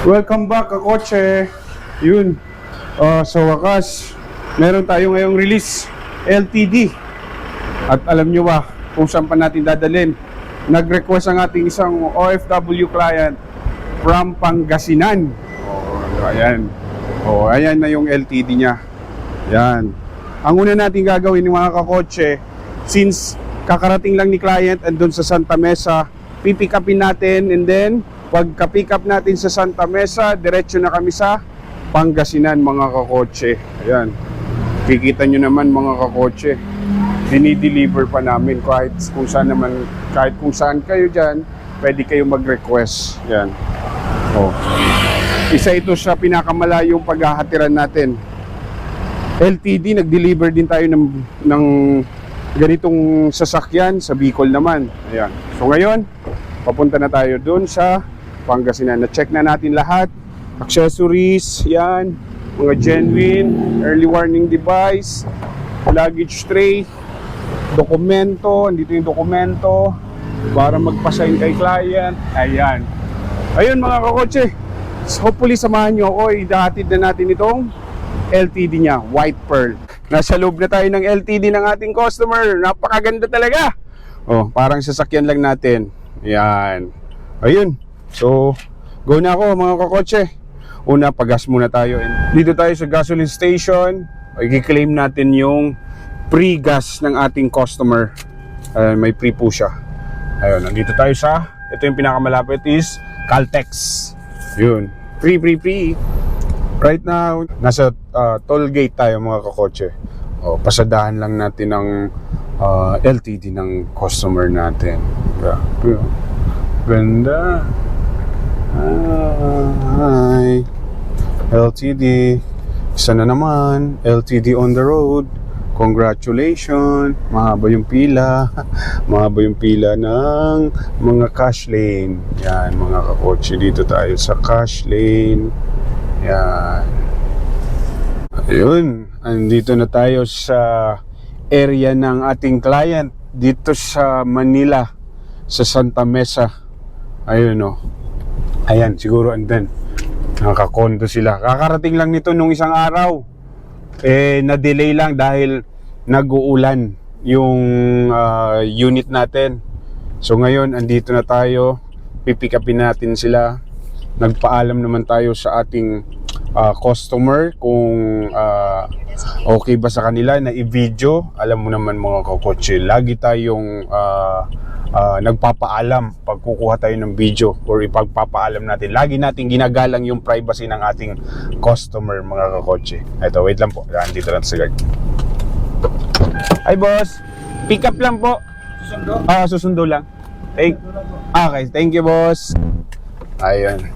Welcome back, kakotse. Yun. Sa wakas, meron tayo ngayong release, LTD. At alam nyo ba kung saan pa natin dadalhin? Nag-request ang ating isang OFW client from Pangasinan. Ayan. Ayan na yung LTD niya. Ayan. Ang una natin gagawin ng mga kakotse, since kakarating lang ni client andun sa Santa Mesa, pipick upin natin, and then pagka-pick up natin sa Santa Mesa, diretso na kami sa Pangasinan, mga kakotse. Ayan. Kikita nyo naman, mga kakotse. Dinideliver pa namin kahit kung saan kayo dyan, pwede kayo mag-request. Ayan. Isa ito sa pinakamalayong paghahatiran natin. LTD, nag-deliver din tayo ng ganitong sasakyan sa Bicol naman. Ayan. So ngayon, papunta na tayo dun sa Pangasinan. Na-check na natin lahat. Accessories, yan. Mga genuine, early warning device, luggage tray, dokumento. Andito yung dokumento para magpasign kay client. Ayan. Ayun, mga kakotse. Hopefully samahan nyo ako. Idahatid na natin itong LTD niya, White Pearl. Nasa loob na tayo ng LTD ng ating customer. Napakaganda talaga. Parang sasakyan lang natin. Ayan. Ayun. So, go na ako, mga kakotse. Una, pagas muna tayo. Dito tayo sa gasoline station. I-claim natin yung free gas ng ating customer. May free po siya. Ayun, nandito tayo sa, ito yung pinakamalapit is Caltex. Yun. Free. Right now, nasa toll gate tayo, mga kakotse. Pasadahan lang natin ang LTD ng customer natin. Ganda. Hi. LTD. Isa na naman. LTD on the road. Congratulations. Mahaba yung pila. Mahaba yung pila ng mga cash lane. Yan, mga kakotse. Dito tayo sa cash lane. Yan. Ayun. Andito na tayo sa area ng ating client. Dito sa Manila. Sa Santa Mesa. Ayun, Ayan, siguro andun. Nakakondo sila. Kakarating lang nito nung isang araw. Na-delay lang dahil nag-uulan yung unit natin. So ngayon, andito na tayo. Pipick upin natin sila. Nagpaalam naman tayo sa ating customer kung okay ba sa kanila na i-video. Alam mo naman, mga kakotse, lagi tayong nagpapaalam pag kukuha tayo ng video or ipagpapaalam natin. Lagi natin ginagalang yung privacy ng ating customer, mga kakotse. Ito, wait lang po. Dito lang sa guard. Hi, boss. Pick up lang po. Susundo? Susundo lang. Okay, thank you, boss. Ayun.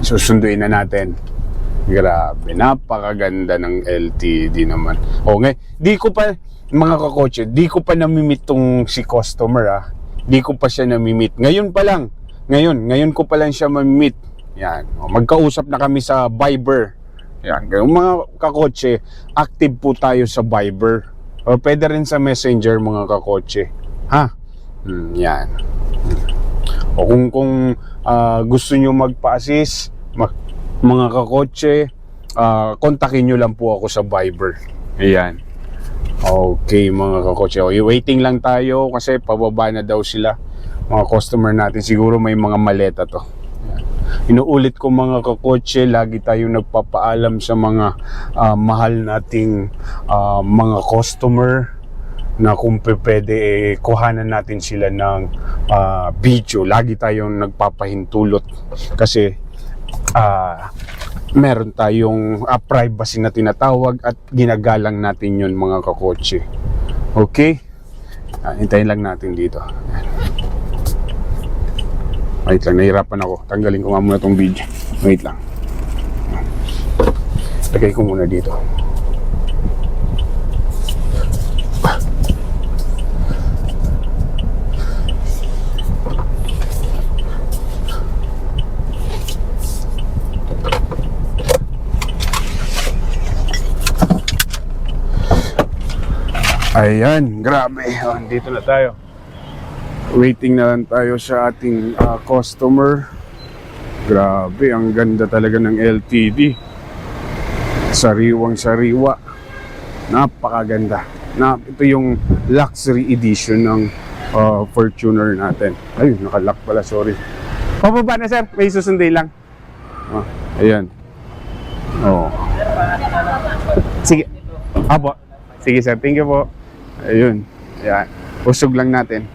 Susunduin na natin. Grabe, napakaganda ng LTD naman. Di ko pa, mga kakotse, di ko pa namimit tong si customer, Di ko pa siya namimit. Ngayon pa lang. Ngayon ko pa lang siya mamimit. Yan. Magkausap na kami sa Viber. Yan. Mga kakotse, active po tayo sa Viber. O pwede rin sa Messenger, mga kakotse. Yan. O kung gusto nyo magpa-assist, mga kakotse, kontakin nyo lang po ako sa Viber. Ayan. Okay, mga kakotse. Waiting lang tayo kasi pababa na daw sila. Mga customer natin. Siguro may mga maleta to. Ayan. Inuulit ko, mga kakotse, lagi tayong nagpapaalam sa mga mahal nating mga customer na kung pwede kuhanan natin sila ng video. Lagi tayong nagpapahintulot kasi meron tayong privacy na tinatawag at ginagalang natin yun, mga kakotse. Okay? Hintayin lang natin dito. Wait lang, nahirapan ako. Tanggalin ko nga muna itong video. Wait lang. Lagay ko muna dito. Ayan, grabe. Dito na tayo. Waiting na lang tayo sa ating customer. Grabe, ang ganda talaga ng LTD. Sariwang sariwa. Napakaganda. Ito yung luxury edition ng Fortuner natin. Ay, nakalock pala, sorry. Pababa na sir, may susundin lang. Ayan. Sige. Apo. Sige sir, thank you po. Ayun. Ayan. Usog lang natin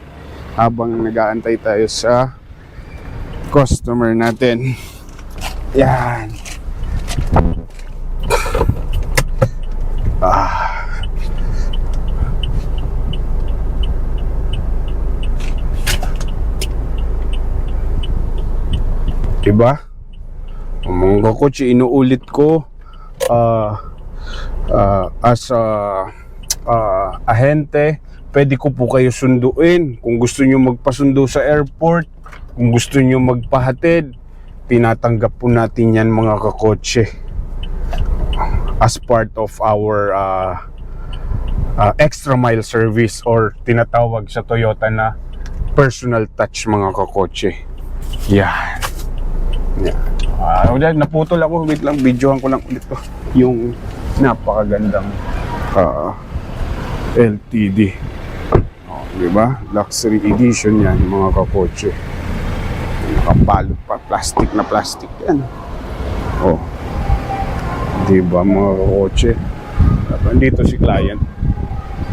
habang nag-aantay tayo sa customer natin. Yan. Diba? Mga kotse, inuulit ko as ahente, pwede ko po kayo sunduin. Kung gusto nyo magpasundo sa airport, kung gusto nyo magpahatid, tinatanggap po natin yan mga kakotse as part of our extra mile service or tinatawag sa Toyota na personal touch mga kakotse. Yan. Yan. Naputol ako, wait lang, videohan ko lang ulit to yung napakagandang LTD. Diba? Luxury edition yan mga kakotse. Nakabalot pa, plastic na plastic yan. Diba mga kakotse? Nandito si client,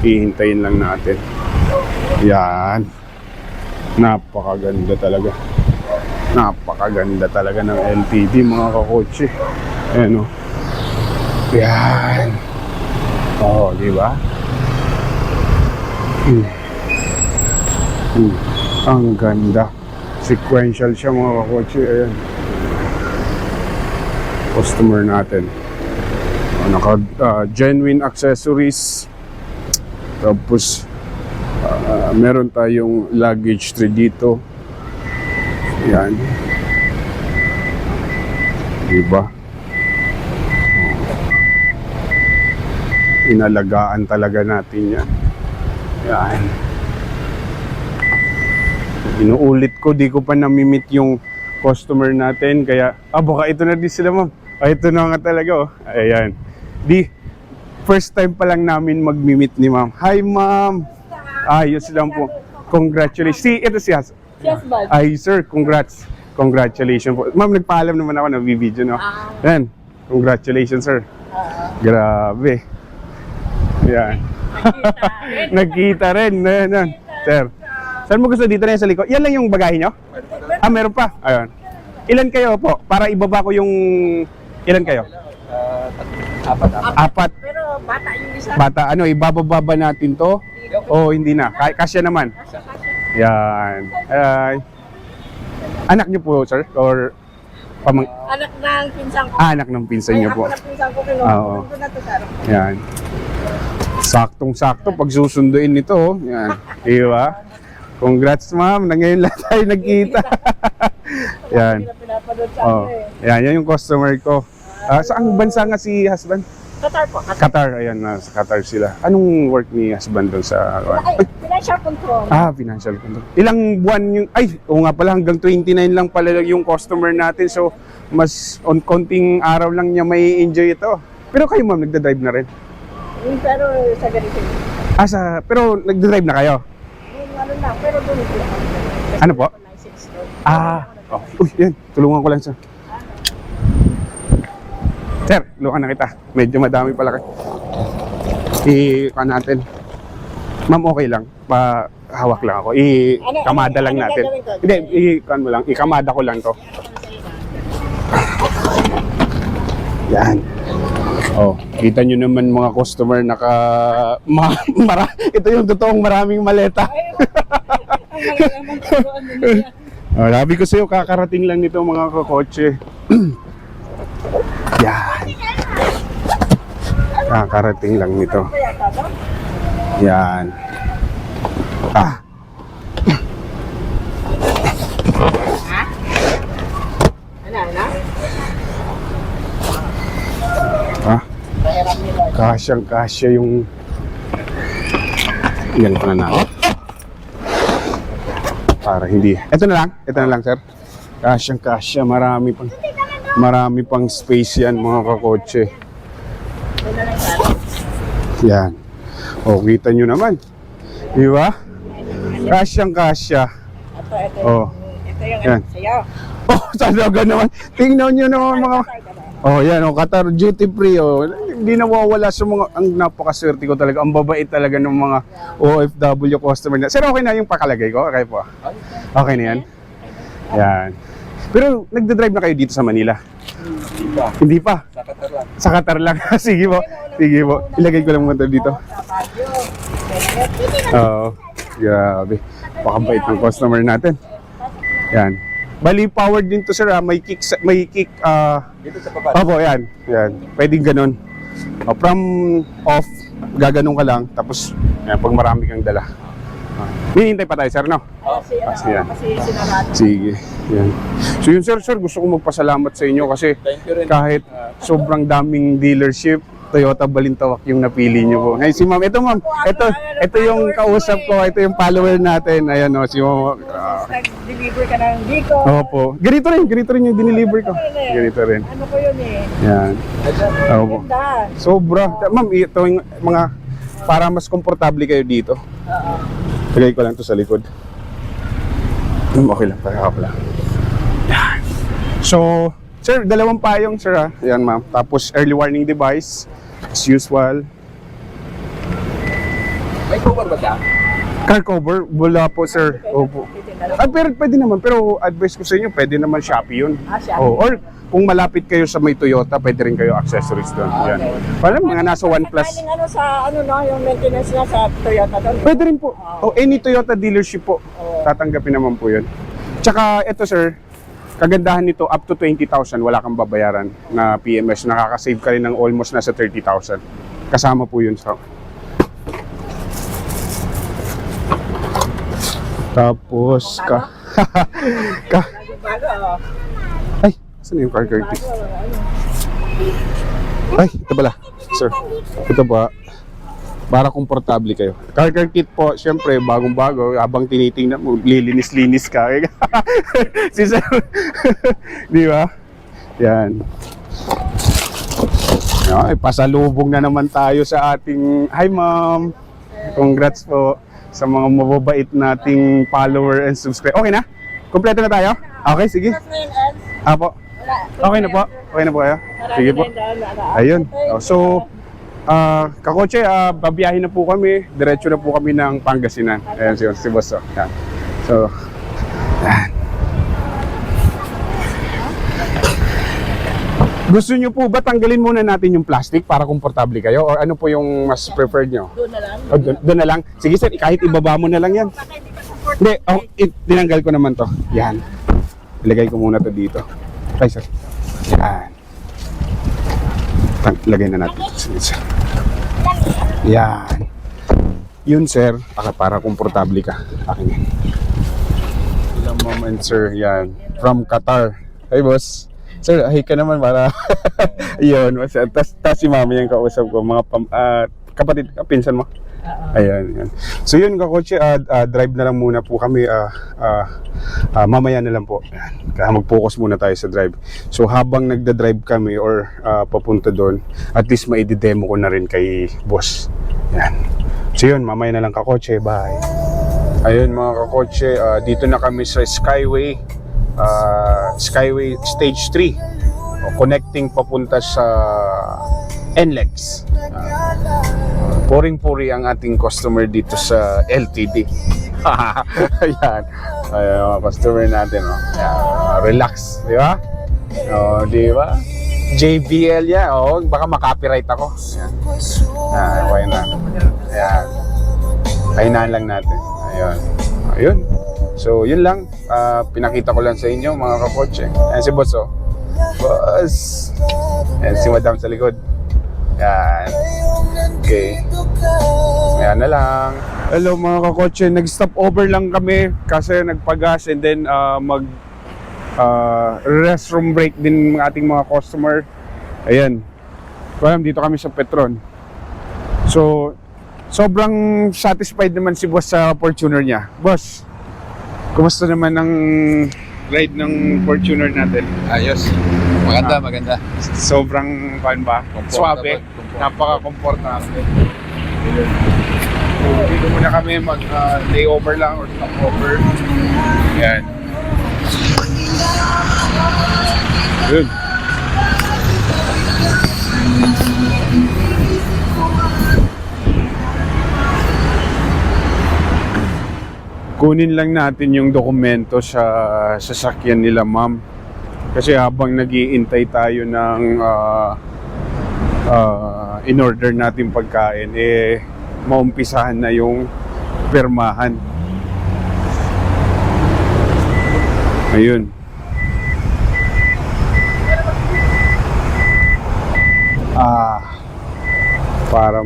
hihintayin lang natin. Yan. Napakaganda talaga. Napakaganda talaga ng LTD mga kakotse. Ayan o. Yan. Diba? Ang ganda. Sequential siya mga kakotse. Ayan. Customer natin. Naka genuine accessories. Tapos meron tayong luggage tray dito. Yan. Diba? Inalagaan talaga natin yan. Yan. Inuulit ko, di ko pa namimit yung customer natin. Kaya, baka ito na din sila ma'am. Ito na nga talaga Ayan. First time pa lang namin mag-meet ni ma'am. Hi ma'am. Ayos lang po. Congratulations. Ito si Has. Yes, bud. Ay sir, congratulations po. Ma'am, nagpaalam naman ako na video, no? Yan. Congratulations sir. Grabe. Yan. Nagkita rin. Yan. Sir. Saan mo gusto dito na yan sa likod? Yan lang yung bagahe nyo? Meron pa. Ayun. Ilan kayo po? Para ibaba ko yung... Ilan kayo? Apat. Pero bata yung isa. Bata, ibababa natin to? Hindi na. Kasya naman. Yan. Anak niyo po, sir? Or Anak ng pinsan ko. anak ng pinsan niyo po? Anak ng pinsan ko. Kinuha ko na to, sir. Yan. Saktong-sakto pag susunduin nito. Yan. Diba? Congrats, ma'am. Ngayon lang tayo nagkita. Yan. Yan yung customer ko. Saan bansa nga si husband? Qatar po. Qatar. Ayan, sa Qatar sila. Anong work ni husband doon sa... Financial control. Financial control. Ilang buwan yung... Oo nga pala, hanggang 29 lang pala yung customer natin. So, mas on konting araw lang niya may enjoy ito. Pero kayo ma'am, nagda-drive na rin? Pero sa ganito. Pero nagda-drive na kayo? Ano na, pero doon ito. Ano po? Yan. Tulungan ko lang siya. Sir, lukan na kita. Medyo madami pala kayo. I-kan natin. Ma'am, okay lang. Hawak lang ako. I-kamada lang natin. Hindi, i-kan mo lang. I-kamada ko lang to. Yan. Kita nyo naman mga customer ito yung totoong maraming maleta. Sabi ko sa'yo, kakarating lang nito mga kakotse. Yan. Kakarating lang nito. Yan. Kasyang-kasya yung... Yan pa na natin. Para hindi... Ito na lang, sir. Kasyang kasya, marami pang space yan mga kakotse. Doon na lang yan. Yan. O, kita nyo naman. Di ba? Kasyang kasya. Ito Oh. ito yung Yan. sa'yo. Oh, talaga naman. Tingnan nyo naman mga... Oh, yan, oh, Qatar duty free, oh. Hindi nawawala sa mga, ang napakaswerte ko talaga. Ang babait talaga ng mga OFW customer na. Sir, okay na yung pakalagay ko? Okay po. Okay na yan? Yan. Pero nagdadrive na kayo dito sa Manila? Hindi pa. Sa Qatar lang. Sa Qatar lang. Sige po. Sige po. Ilagay ko lang muna dito. Oo. Grabe. Pakabait ng customer natin. Yan. Bali powered din to sir, may kick Dito sa baba. opo, yan. Yan. Pwedeng ganun. From off, gaganon ka lang tapos yan, pag marami kang dala. Hihintay pa tayo sir, no? Kasi yan. kasi sinarado. Sige. Yan. So yun sir, gusto ko magpasalamat sa inyo kasi Thank you rin. kahit sobrang daming dealership, Toyota Balintawak yung napili nyo po. Ngayon si ma'am, ito yung kausap ko, ito yung follower natin. Ayan o, si ma'am. Nag-deliver ka ng Biko. Opo. Ganito rin yung dineliver ko. Ganito rin. Ano ko yun eh? Yan. Opo. Ganda. Sobra. Ma'am, ito yung mga, para mas komportable kayo dito. Oo. Lagay ko lang to sa likod. Okay lang, para ako lang. Yan. So, sir, dalawang payong, sir, ha? Yan, ma'am. Tapos, early warning device, as usual. May cover ba siya? Car cover, wala po, sir. Opo. Ah, pero pwede naman. Pero advice ko sa inyo, pwede naman Shopee yun. Shopee. Oh, or kung malapit kayo sa may Toyota, pwede rin kayo accessories doon. Yan. Alam, mga nasa OnePlus. Galing ano sa ano no, yung maintenance na sa Toyota doon. Pwede rin po. O any Toyota dealership po. Oo. Tatanggapin naman po yun. Tsaka ito sir, kagandahan nito up to 20,000 wala kang babayaran na PMS. Nakaka-save ka rin ng almost nasa 30,000. Kasama po yun sa... Tapos ka... Bago. Ay, saan yung car kit? Ay, ito pala. Sir, ito ba? Para komportable kayo. Car kit po, syempre, bagong-bago. Habang tinitingnan mo, lilinis-linis ka. Si sir. Di ba? Yan. Ay, pasalubong na naman tayo sa ating... Hi, ma'am. Congrats po sa mga mababait nating follower and subscriber. Okay na? Kompleto na tayo? Okay, sige. Apo. Okay na po. Okay na po kayo? Sige po. Ayun. So, kakotse, babiyahin na po kami. Diretso na po kami ng Pangasinan. Ayan si Boss. Yan. So, yan. Gusto nyo po ba tanggalin muna natin yung plastic para komportable kayo? O ano po yung mas preferred nyo? Doon na lang. O, doon na lang? Sige sir, kahit ibaba mo na lang yan. Baka hindi ka support. Hindi, tinanggal ko naman to. Yan. Ilagay ko muna to dito. Ay, sir. Yan. Lagay na natin. Sige, sir. Yan. Yun, sir. Para komportable ka. Akin yan. Ilang moment, sir. Yan. From Qatar. Hey, boss. Sir, ahi ka naman para... Yun. Tas si mami yung kausap ko. Mga kapatid, pinsan mo. Ayan, yan. So yun kakotse, drive na lang muna po kami, mamaya na lang po. Ayan. Kaya mag-focus muna tayo sa drive. So habang nagda-drive kami or papunta doon, at least maidi-demo ko na rin kay boss. Ayan. So yun, mamaya na lang kakotse, bye. Ayun mga kakotse, dito na kami sa Skyway Stage 3, connecting papunta sa NLEX. Puring-puri ang ating customer dito sa LTD. Ayan. Ayan, mga customer natin. Oh. Ayan. Relax, di ba? Oh, di ba? JBL yan. Oh, baka makopyright ako. Ayan. Okay na. Ayan. Pahinaan lang natin. Ayun. Ayun. So, yun lang. Pinakita ko lang sa inyo, mga kakotse. Ayan si Boss, oh. Boss. Ayan si Madam sa likod. Yan. Okay. Ayan na lang. Hello mga kakotse, nag-stop over lang kami kasi nagpagas and then restroom break din ng ating mga customer. Ayan. Alam, dito kami sa Petron. So, sobrang satisfied naman si Boss sa Fortuner niya. Boss, kumusta naman ang ride ng Fortuner natin? Ayos. Maganda. Sobrang ba? Suabe. Comfortable. Napaka-comfortable. So, dito muna kami mag-layover lang or stopover. Yan. Yun. Kunin lang natin yung dokumento sa sasakyan nila, ma'am. Kasi habang nag-iintay tayo ng in-order natin pagkain, maumpisahan na yung pirmahan. Ayun. Para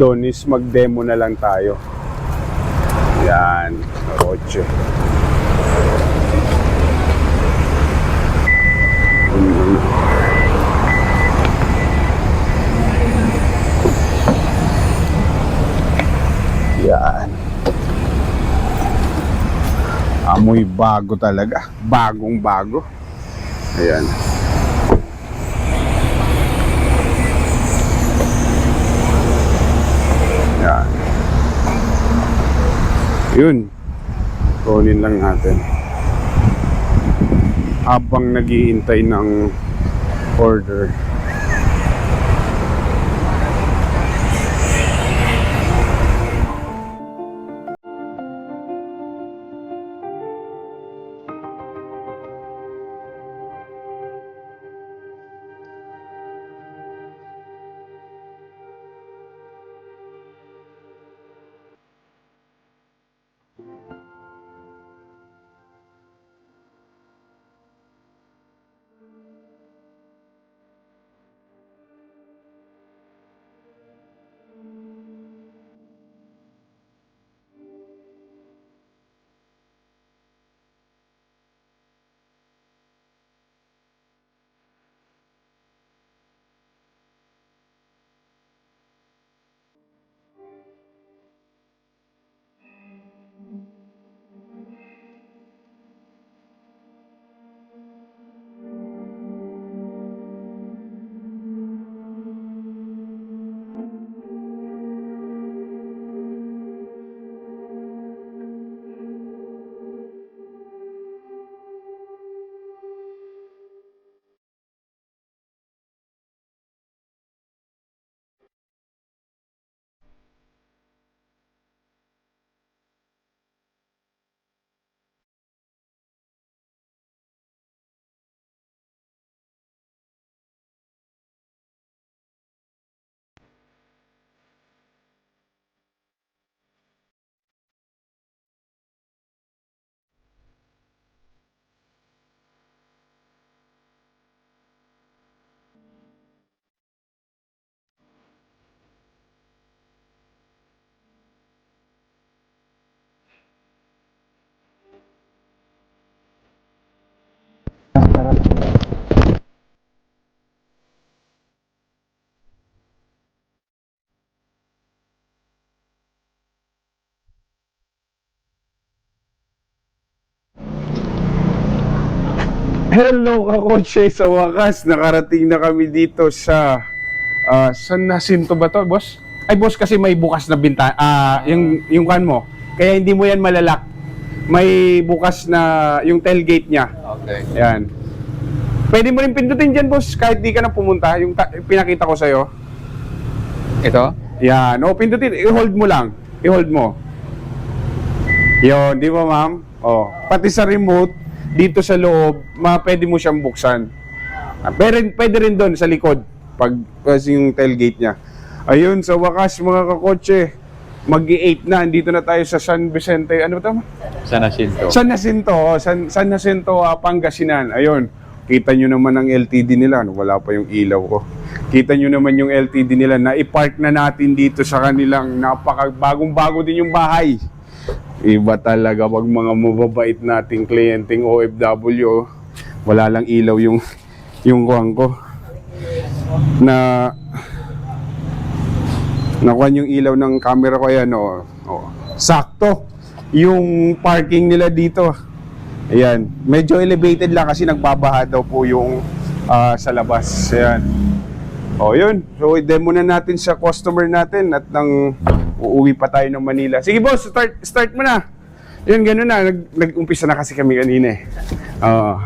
Donis, mag-demo na lang tayo. Yan, kotse. Yan. Amoy bago talaga. Bagong bago. Ayan. Yan. Yun. Kunin lang natin. Habang naghihintay ng order. Hello kakotse, sa wakas nakarating na kami dito sa San Jacinto ba to, boss? Ay boss, kasi may bukas na bintana, yung kan mo, kaya hindi mo yan malalak. May bukas na yung tailgate niya. Okay. Yan. Pwede mo rin pindutin dyan, boss, kahit di ka na pumunta. Yung pinakita ko sa'yo. Ito? Yan, o pindutin, i-hold mo lang. I-hold mo. Yun, di ba ma'am? O, pati sa remote dito sa loob, pwede mo siyang buksan. Pero pwede rin doon sa likod pag kasi yung tailgate niya. Ayun, sa wakas mga kakotse, mag-8 na, andito na tayo sa San Vicente, ano ba tama? San Jacinto. San Jacinto, San Jacinto, Pangasinan. Ayun, kita nyo naman ang LTD nila. Wala pa yung ilaw ko. Kita nyo naman yung LTD nila na i-park na natin dito sa kanilang bagong-bago din yung bahay. Iba talaga pag mga mababait nating kliyenteng OFW, wala lang ilaw yung kuwang ko. Nakuha yung ilaw ng camera ko yan, sakto. Yung parking nila dito, Ayan. Medyo elevated lang kasi nagbabaha daw po yung sa labas. Ayan. O, yun. So, i-demo na natin sa customer natin at nang uuwi pa tayo ng Manila. Sige, boss. Start mo na. Yun, gano'n na. Nag-umpisa na kasi kami kanina eh. Oo.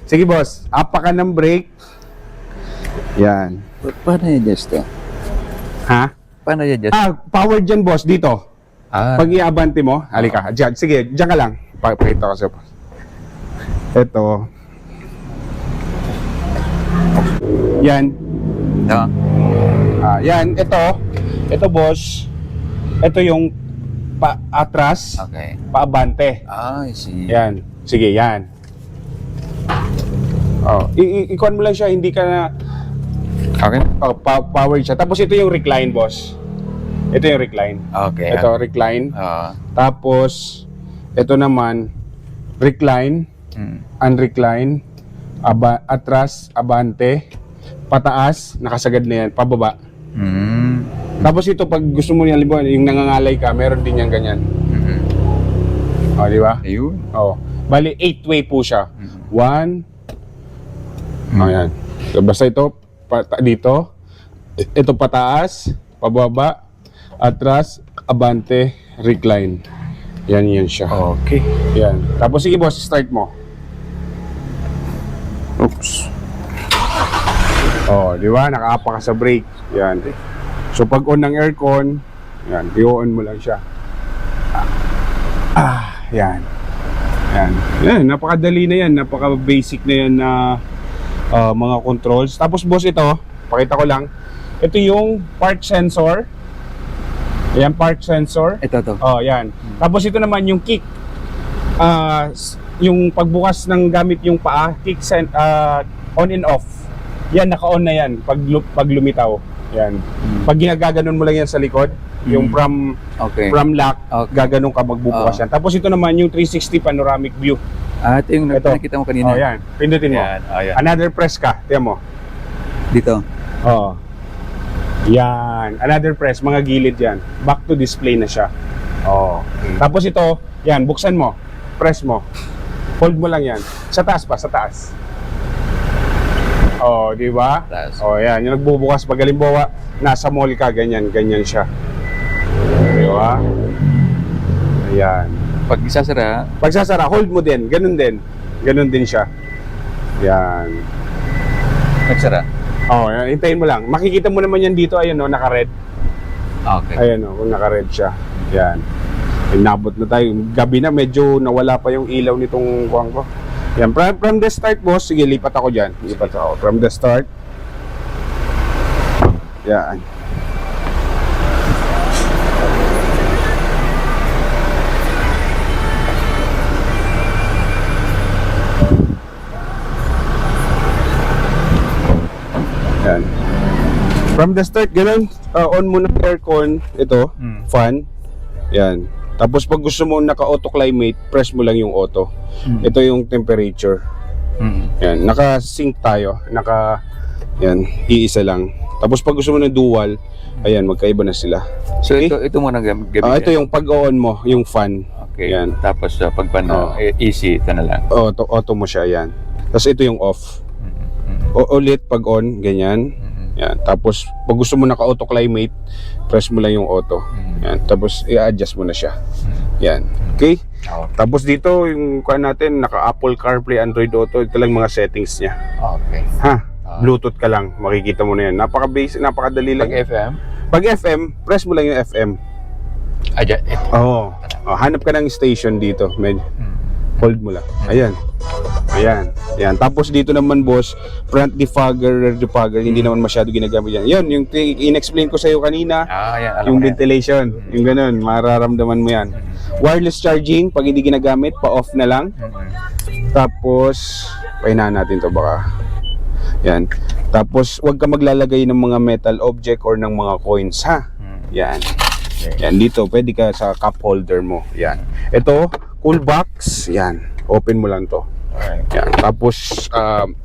Sige, boss. Apa ka ng brake. Yan. Paano i-adjust to? Ha? Paano i-adjust? Power dyan, boss. Dito. Ah, Pag iabante mo, halika. Dyan. Sige, dyan ka lang. Pakita ko sa'yo. Ito. Yan. ito. Yan. Ito, boss. Ito yung atras, Okay. paabante. I see. Yan. Sige, yan. Oh, ikuan mo lang siya, hindi ka na Okay. power siya. Tapos ito yung recline, boss. Ito yung recline. Okay. Ito recline. Ah. Tapos ito naman recline, unrecline, atras, abante, pataas, nakasagad na yan, pababa. Tapos ito pag gusto mo niya libuan, yung nangangalay ka, meron din yan ganyan. Oh, di ba? Ayun. Oh. Bali 8-way po siya. 1. Oh, yan. So, basta ito dito. Ito pataas, pababa, atras, abante, recline. Yan siya. Okay. Yan. Tapos sige boss, start mo. Oops. Oh, di ba? Nakaapa ka sa brake. Yan. So pag on ng aircon, yan, i-on mo lang siya. Yan. Yan, napakadali na yan, napaka-basic na yan na mga controls. Tapos boss, ito, pakita ko lang. Ito yung park sensor. Ayan, park sensor. Ito. Oh, yan. Tapos ito naman yung kick. Yung pagbukas ng gamit yung paa, kick on and off. Yan, naka-on na yan pag lumitaw. Yan. Pag ginagaganon mo lang yan sa likod, yung from lock, gaganon ka magbubukas yan. Tapos ito naman yung 360 panoramic view. Ito yung Ito. nakita mo kanina. Oh, yan. Pindutin mo. Yan. Another press ka. Tiyan mo. Dito. Oh. Yan. Another press. Mga gilid yan. Back to display na siya. Oh. Tapos ito, yan. Buksan mo. Press mo. Hold mo lang yan. Sa taas pa. Sa taas. Oh, di ba? Taas. Oh, yan. Yung nagbubukas pag halimbawa, nasa mall ka, ganyan siya. Di ba? Ayan. Pag isasara, Pag sasara, hold mo din. Ganun din. Ganun din siya. Yan. nagsara. Oh, hintayin mo lang. Makikita mo naman yan dito, ayun, no, naka-red. Okay. Ayan, no, kung naka-red siya. Yan. Nabot na tayo. Gabi na, medyo nawala pa yung ilaw nitong kuwang ko. Yan, from the start, boss. Sige, lipat ako dyan. Lipat ako. From the start. Yan. Yan. From the start, ganun, on mo ng aircon, ito, fan. Yan. Tapos pag gusto mo naka-auto climate, press mo lang yung auto. Ito yung temperature. Yan, naka-sync tayo. Yan, iisa lang. Tapos pag gusto mo ng dual, ayan, magkaiba na sila. So ito muna gabi. Ito yung pag-on mo, yung fan. Okay. Yan. Tapos pag easy, ito na lang. Auto mo siya, yan. Tapos ito yung off. Ulit pag on, ganyan. Yan. Tapos pag gusto mo naka-auto climate, press mo lang yung auto. Yan. Tapos i-adjust mo na siya. Yan. Okay? Tapos dito yung kuha natin, naka-Apple CarPlay, Android Auto, ito lang mga settings niya. Okay. Ha? Bluetooth ka lang, makikita mo na yan. Napaka-basic, napakadali lang. Pag FM? Pag FM, press mo lang yung FM. Oo. Hanap ka ng station dito. Hold mo lang. Ayan. Ayan. Tapos dito naman, boss, front defogger, rear defogger, hindi naman masyado ginagamit yan. Yun, yung in-explain ko sa iyo kanina, Yan. yung ventilation, yung ganun, mararamdaman mo yan. Wireless charging, pag hindi ginagamit, pa-off na lang. Tapos, pahinaan natin to baka. Yan. Tapos, huwag ka maglalagay ng mga metal object or ng mga coins, ha? Yan. Yan, dito, pwede ka sa cup holder mo. Yan. Ito, cool box. Yan. Open mo lang to. Yan. Tapos,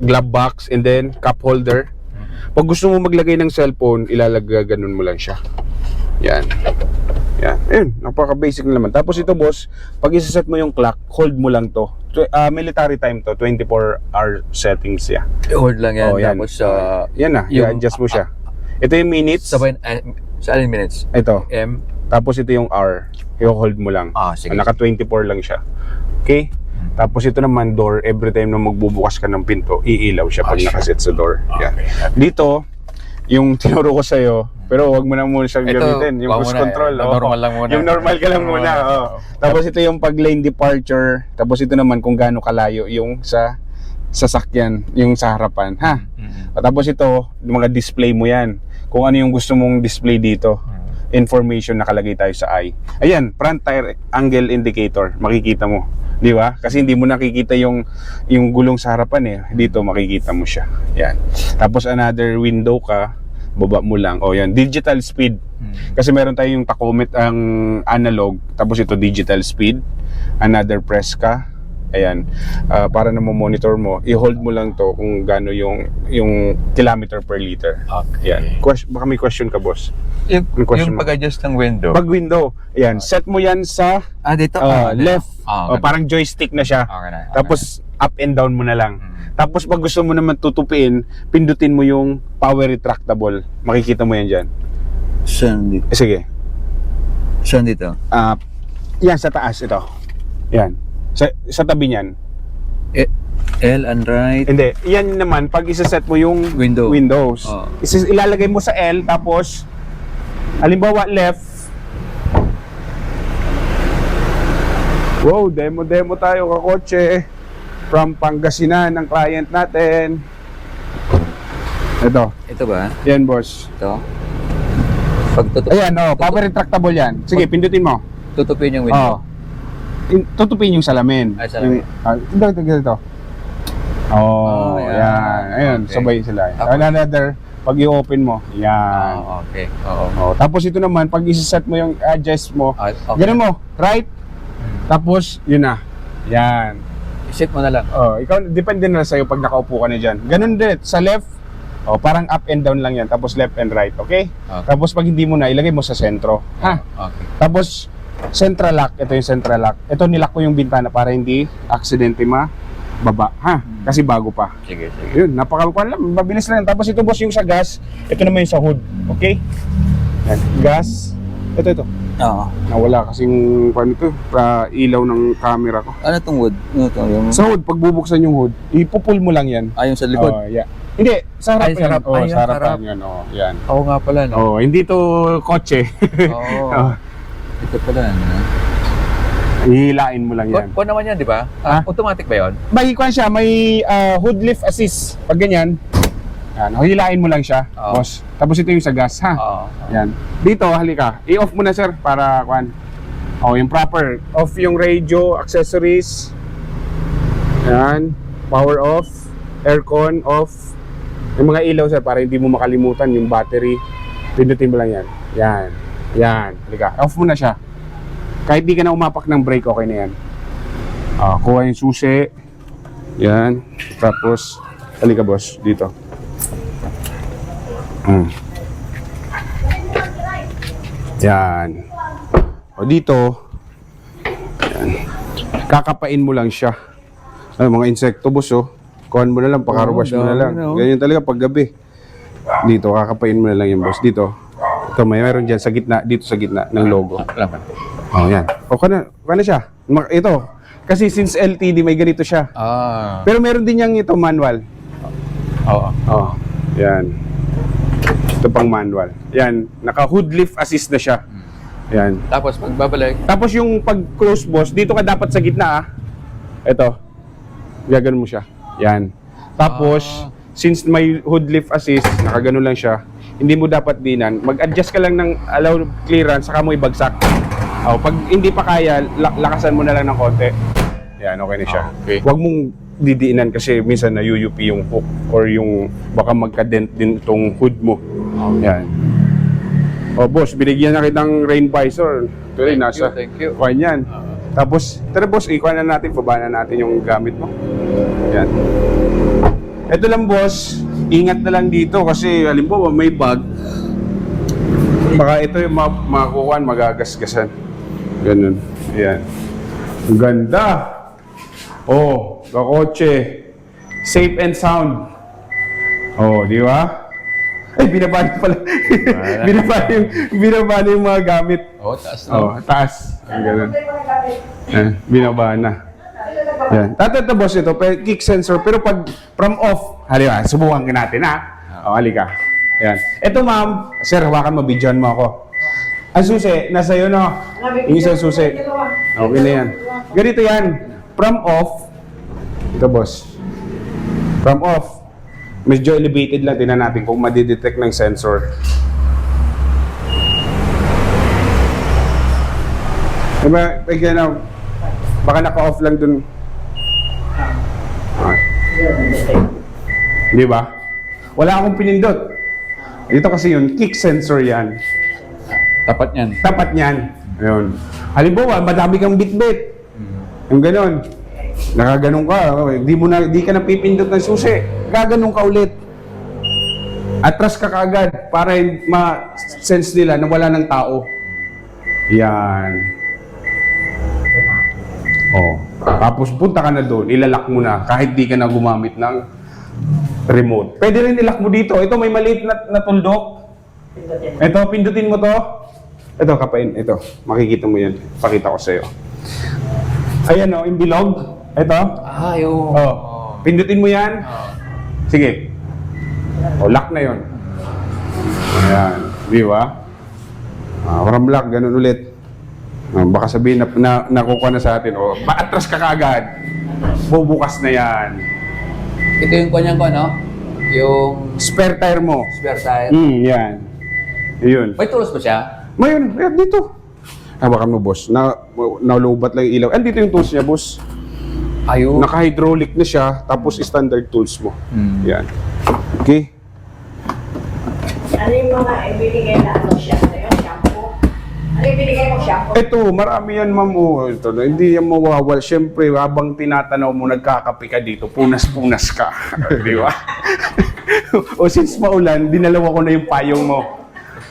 glove box and then cup holder. Pag gusto mo maglagay ng cellphone, ilalagay ganun mo lang siya. Yan. Yan. Ayun, napaka-basic na naman. Tapos ito, boss, pag isa-set mo yung clock, hold mo lang to. Military time to, 24-hour settings siya. Hold lang yan. Oh, yan. Tapos, Yan na, i-adjust mo siya. Ito yung minutes. sabay, sa alin minutes? Ito. M? Tapos ito yung hour. I-hold mo lang. Sige. Naka 24 lang siya. Okay? Tapos ito naman door, every time na magbubukas ka ng pinto, iilaw siya pag nakaset sa door. Yan. Dito, yung tinuro ko sa'yo, pero wag mo na muna siyang gamitin. Yung cruise control. Normal lang muna. Yung normal ka lang muna. Tapos ito yung pag lane departure. Tapos ito naman kung gaano kalayo yung sa sasakyan, yung sa harapan. Ha? Tapos ito, yung mga display mo yan. Kung ano yung gusto mong display dito. Information nakalagay tayo sa eye. Ayan, front tire angle indicator. Makikita mo. Di ba? Kasi hindi mo nakikita yung gulong sa harapan eh. Dito makikita mo siya. Yan. Tapos another window ka, baba mo lang. O yan, digital speed. Kasi meron tayong tachometer ang analog, tapos ito digital speed. Another press ka. Ayan. Para na monitor mo, i-hold mo lang to kung gaano yung kilometer per liter. Okay. Yan. Baka may question ka, boss. Yung question mo? pag-adjust ng window. Pag window, ayan, set mo yan sa Dito? left. Okay. Parang joystick na siya. Okay na. Tapos up and down mo na lang. Tapos pag gusto mo naman tutupiin, pindutin mo yung power retractable. Makikita mo yan dyan. Saan dito? Sige. Saan dito? Yan sa taas ito. Yan. Sa tabi niyan. L and right. Hindi. Yan naman pag isa-set mo yung Windows. Ilalagay mo sa L tapos halimbawa left. Wow, demo tayo kakotse. From Pangasinan ng client natin. Ito. Ito ba? Yan, boss. Ito. Pag Ayan, power retractable yan. Sige, pindutin mo. tutupin yung window. Tutupin yung salamin. Ay, salamin. Ito. Yan. Ayun, Okay. sabay sila. Okay. Another, pag i-open mo, yan. Okay. Oo. Tapos ito naman, pag isa-set mo yung adjust mo, Okay. ganun mo, right? Tapos, yun na. Yan. Isit mo na lang. Ikaw, depende na sa'yo pag nakaupo ka na dyan. Ganun din, sa left, parang up and down lang yan. Tapos left and right, okay? Tapos pag hindi mo na, ilagay mo sa sentro. Ha? Okay. Tapos, central lock. Ito yung central lock. Ito, nilock ko yung bintana para hindi aksidente baba. Ha? Kasi bago pa. Sige. Yun, napakalukuan lang. Mabilis lang. Tapos ito, boss, yung sa gas. Ito naman yung sa hood. Okay? Yan. Gas. Ito. Oo. Nawala kasing ilaw ng camera ko. Ano itong wood? Ano ito? Yung... Sa hood, pag bubuksan yung hood, ipupul mo lang yan. yung sa likod? Yeah. Hindi, sa harap Ay, sa yan. harap. Ay, Sa harap harap. yan. Yan. Oo nga pala, no? Hindi to kotse. Oo. Ito pala, no? Hihilain mo lang yan. Kuwan naman yan, di ba? Automatic ba yun? May kwan siya, may hood lift assist. Pag ganyan, yan, hihilain mo lang siya, boss. Tapos ito yung sa gas, ha? Yan. Dito, halika. I-off mo na, sir, para kwan. Yung proper. Off yung radio, accessories. Yan. Power off. Aircon off. Yung mga ilaw, sir, para hindi mo makalimutan yung battery. Pindutin mo lang yan. Yan. Halika. Off mo na siya. Kahit di ka na umapak ng brake, okay na yan. Kuha yung susi. Yan. Tapos, halika, boss. Dito. Yan. Dito. Yan. Kakapain mo lang siya. Mga insekto, boss, kuhan mo na lang, pakaruwash mo na lang. Ganyan talaga pag gabi. Dito, kakapain mo na lang yung boss. Dito. Ito, mayroon dyan sa gitna. Dito sa gitna ng logo. Yan. Kana siya. Ito. Kasi since LTD, may ganito siya. Pero meron din yung ito, manual. Yan. Ito pang manual. Yan. Naka-hood lift assist na siya. Yan. Tapos, pagbabalik. Tapos yung pag-close, boss, dito ka dapat sa gitna, Ito. Gaganon mo siya. Yan. Tapos, since may hood lift assist, nakaganon lang siya, hindi mo dapat dinan. Mag-adjust ka lang ng allow clearance, saka mo ibagsak. Pag hindi pa kaya, lakasan mo na lang ng konti. Yan, okay na siya. Okay. Huwag mong didiinan kasi minsan na-UUP yung hook or yung baka magka-dent din itong hood mo. Yan. Boss, binigyan na kitang rain visor. Ito rin, nasa Thank you. kuhan yan. Tapos, tara boss, ikuha na natin, baba na natin yung gamit mo. Yan. Ito lang, boss, ingat na lang dito kasi halimbawa may bag. Baka ito yung makukuhan, magagasgasan. Ganun. Ayan. Ang ganda. Oh, kakotse. Safe and sound. Oh, di ba? Ay, binaba niyo pala. binaba na yung mga gamit. Taas na. Oh, taas. Ang ganun. Binaba na. Yan. Ito boss ito, kick sensor. Pero pag from off, halika, subukan ka natin ha. O, halika. Yan. Ito ma'am, sir, hawakan mo, videoan mo ako. Ang susi, nasa iyo no? Yung isang susi. Okay na yan. Ganito yan. From off, ito boss. From off, medyo elevated lang. Tingnan natin kung madidetect ng sensor. Diba, baka naka-off lang dun. Di ba? Wala akong pinindot. Dito kasi yun, kick sensor yan. Tapat yan. Tapat yan. Ayun. Halimbawa, madami kang bitbit. Yung ganon. Nakaganon ka. Di ka napipindot ng susi. Gaganon ka ulit. Atras ka kaagad para ma-sense nila na wala ng tao. Yan. Oh. Tapos punta ka na doon, ilalak mo na kahit di ka na gumamit ng remote. Pwede rin ilak mo dito. Ito may maliit na tuldok. Ito, pindutin mo to. Ito, kapain. Ito, makikita mo yan. Pakita ko sa'yo. Ayan o, yung bilog. Ito. Oo. Oh. Pindutin mo yan. Sige. O, lock na yon. Ayan. Di ba? From lock, ganun ulit. Baka sabihin na nakukuha na sa atin. O, paatras ka kaagad. Bubukas na yan. Ito yung kanyang ko, no? Yung Spare tire mo. spare tire. Yan. Yun. May tools ba siya? Mayroon, dito. Hawakan mo, boss. Nalubat lang yung ilaw. Andito yung tools niya, boss. Ayun. Naka-hydraulic na siya, tapos standard tools mo. Yan. Okay? Ano yung mga ibinigay na ano siya? Ano yung shampoo? Ano yung binigay mo shampoo? Ito, marami yan, ma'am. Oh, ito, hindi yan mawawal. Siyempre, habang tinatanaw mo, nagkakape ka dito, punas-punas ka. Di ba? O since maulan, dinalawa ko na yung payong mo.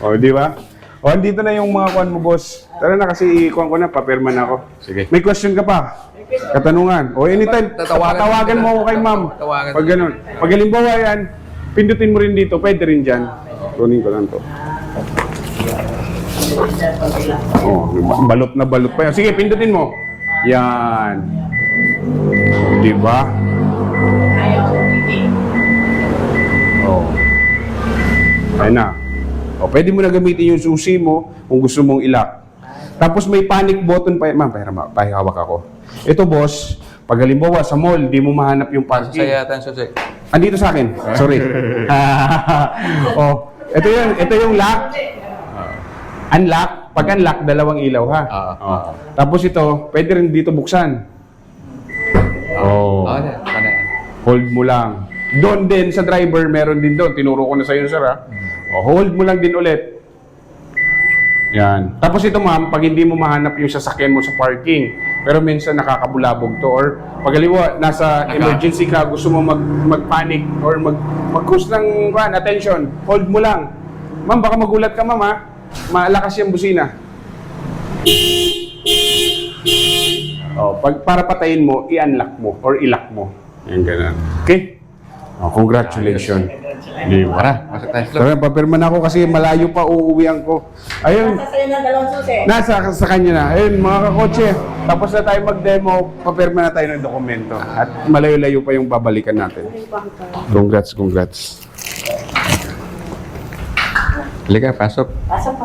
O, di ba? O, andito na yung mga kuwan mo, boss. Tara na kasi ikuhan ko na, papirma na ako. Sige. May question ka pa? Katanungan. O, anytime, tatawagan mo ako kay ma'am. Tatawagan. Pag ganun. Pag halimbawa yan, pindutin mo rin dito, pwede rin dyan. Kunin ko lang to. Oh, balot na balot pa yan. Sige, pindutin mo. Yan. Di ba? Oh. Ayun na. O, pwede mo na gamitin yung susi mo kung gusto mong ilak. Tapos may panic button pa. Ma'am, pahihawak ako. Ito, boss, pag halimbawa sa mall, di mo mahanap yung parking. Saya yata yung susi. Andito sa akin. Sorry. Oh, ito yung lock. Unlock. Pag unlock, dalawang ilaw, ha? Oh. Tapos ito, pwede rin dito buksan. Oh. Ano? Hold mo lang. Doon din sa driver, meron din doon. Tinuro ko na sa'yo, sir, ha? Oh, hold mo lang din ulit. Yan. Tapos ito, ma'am, pag hindi mo mahanap yung sasakyan mo sa parking, pero minsan nakakabulabog to, or pag halimbawa, nasa emergency ka, gusto mo mag-panic or mag-cause ng attention, hold mo lang. Ma'am, baka magulat ka, ma'am, ha? Malakas yung busina. Oh, para patayin mo, i-unlock mo or i-lock mo. Yan, ganun. Okay? Oh, congratulations. Di ba? Tara, masok tayo. Tara, papirma na ako kasi malayo pa uuwian ko. Ayun, Nasa sa'yo ng dalawang susi. nasa sa kanya na. Ayun, mga kakotse, tapos na tayo mag-demo, papirma na tayo ng dokumento. At malayo-layo pa yung babalikan natin. Congrats. Halika, pasok. Pasok.